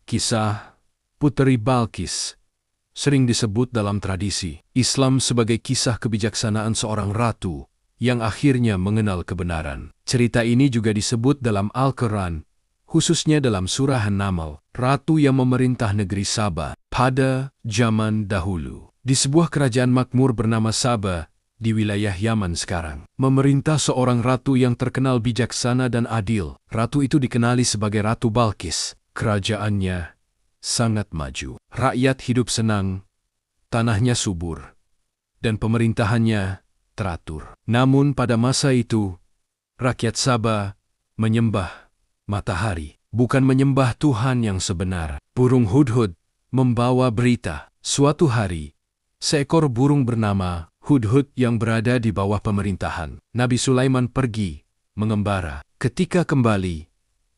Kisah Puteri Balqis sering disebut dalam tradisi Islam sebagai kisah kebijaksanaan seorang ratu yang akhirnya mengenal kebenaran. Cerita ini juga disebut dalam Al-Quran, khususnya dalam surah An-Naml, ratu yang memerintah negeri Saba pada zaman dahulu. Di sebuah kerajaan makmur bernama Saba di wilayah Yaman sekarang, memerintah seorang ratu yang terkenal bijaksana dan adil. Ratu itu dikenali sebagai Ratu Balqis. Kerajaannya sangat maju. Rakyat hidup senang, tanahnya subur, dan pemerintahannya teratur. Namun pada masa itu, rakyat Saba menyembah matahari, bukan menyembah Tuhan yang sebenar. Burung hudhud membawa berita. Suatu hari, seekor burung bernama Hudhud yang berada di bawah pemerintahan Nabi Sulaiman pergi mengembara. Ketika kembali,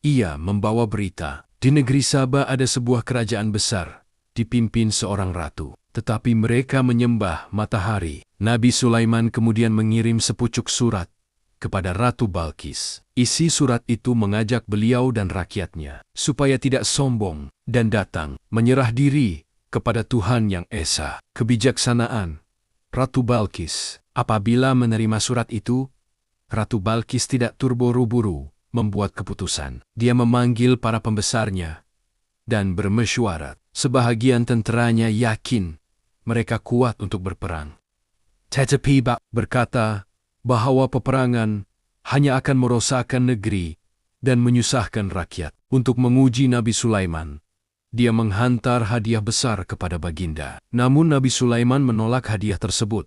ia membawa berita. Di negeri Saba ada sebuah kerajaan besar, dipimpin seorang ratu. Tetapi mereka menyembah matahari. Nabi Sulaiman kemudian mengirim sepucuk surat kepada Ratu Balqis. Isi surat itu mengajak beliau dan rakyatnya supaya tidak sombong dan datang menyerah diri kepada Tuhan yang Esa. Kebijaksanaan Ratu Balqis. Apabila menerima surat itu, Ratu Balqis tidak terburu-buru membuat keputusan. Dia memanggil para pembesarnya dan bermesyuarat. Sebahagian tenteranya yakin mereka kuat untuk berperang. Tetapi berkata bahwa peperangan hanya akan merosakkan negeri dan menyusahkan rakyat. Untuk menguji Nabi Sulaiman, dia menghantar hadiah besar kepada baginda. Namun Nabi Sulaiman menolak hadiah tersebut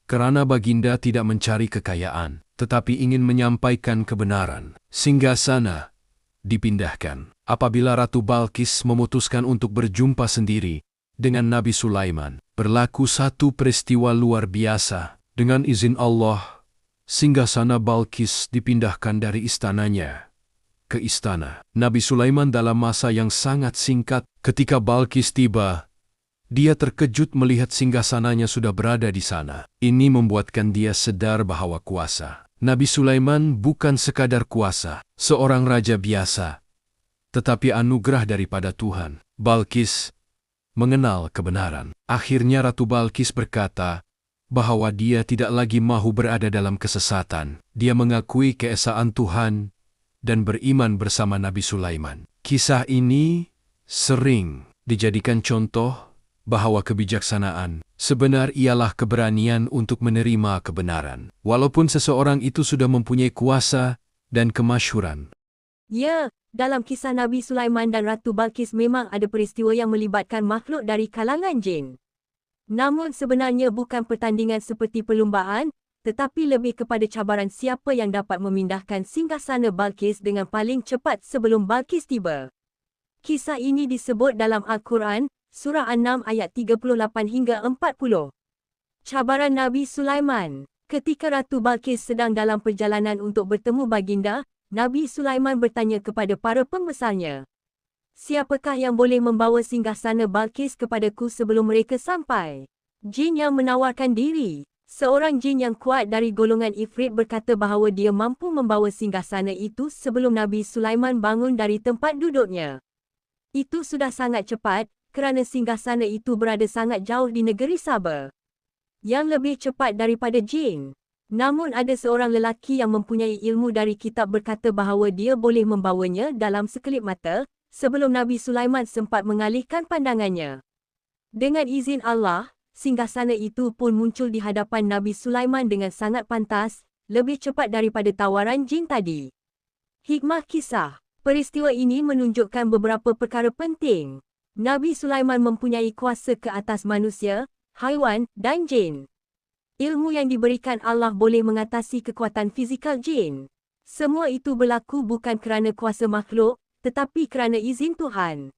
karena baginda tidak mencari kekayaan, tetapi ingin menyampaikan kebenaran. Singgasana dipindahkan. Apabila Ratu Balqis memutuskan untuk berjumpa sendiri dengan Nabi Sulaiman, berlaku satu peristiwa luar biasa. Dengan izin Allah, singgasana Balqis dipindahkan dari istananya ke istana Nabi Sulaiman dalam masa yang sangat singkat. Ketika Balqis tiba, dia terkejut melihat singgasananya sudah berada di sana. Ini membuatkan dia sadar bahwa kuasa Nabi Sulaiman bukan sekadar kuasa seorang raja biasa, tetapi anugerah daripada Tuhan. Balqis mengenal kebenaran. Akhirnya Ratu Balqis berkata bahwa dia tidak lagi mahu berada dalam kesesatan. Dia mengakui keesaan Tuhan dan beriman bersama Nabi Sulaiman. Kisah ini sering dijadikan contoh bahwa kebijaksanaan sebenar ialah keberanian untuk menerima kebenaran, walaupun seseorang itu sudah mempunyai kuasa dan kemasyhuran. Ya, dalam kisah Nabi Sulaiman dan Ratu Balqis memang ada peristiwa yang melibatkan makhluk dari kalangan jin. Namun sebenarnya bukan pertandingan seperti perlumbaan, tetapi lebih kepada cabaran siapa yang dapat memindahkan singgasana Balqis dengan paling cepat sebelum Balqis tiba. Kisah ini disebut dalam Al-Quran, Surah An-Naml ayat 38 hingga 40. Cabaran Nabi Sulaiman. Ketika Ratu Balqis sedang dalam perjalanan untuk bertemu baginda, Nabi Sulaiman bertanya kepada para pembesarnya, "Siapakah yang boleh membawa singgasana Balqis kepadaku sebelum mereka sampai?" Jin yang menawarkan diri. Seorang jin yang kuat dari golongan Ifrit berkata bahawa dia mampu membawa singgasana itu sebelum Nabi Sulaiman bangun dari tempat duduknya. Itu sudah sangat cepat, kerana singgasana itu berada sangat jauh di negeri Saba. Yang lebih cepat daripada jin. Namun ada seorang lelaki yang mempunyai ilmu dari kitab berkata bahawa dia boleh membawanya dalam sekelip mata, sebelum Nabi Sulaiman sempat mengalihkan pandangannya. Dengan izin Allah, singgasana itu pun muncul di hadapan Nabi Sulaiman dengan sangat pantas, lebih cepat daripada tawaran jin tadi. Hikmah kisah. Peristiwa ini menunjukkan beberapa perkara penting. Nabi Sulaiman mempunyai kuasa ke atas manusia, haiwan, dan jin. Ilmu yang diberikan Allah boleh mengatasi kekuatan fizikal jin. Semua itu berlaku bukan kerana kuasa makhluk, tetapi kerana izin Tuhan.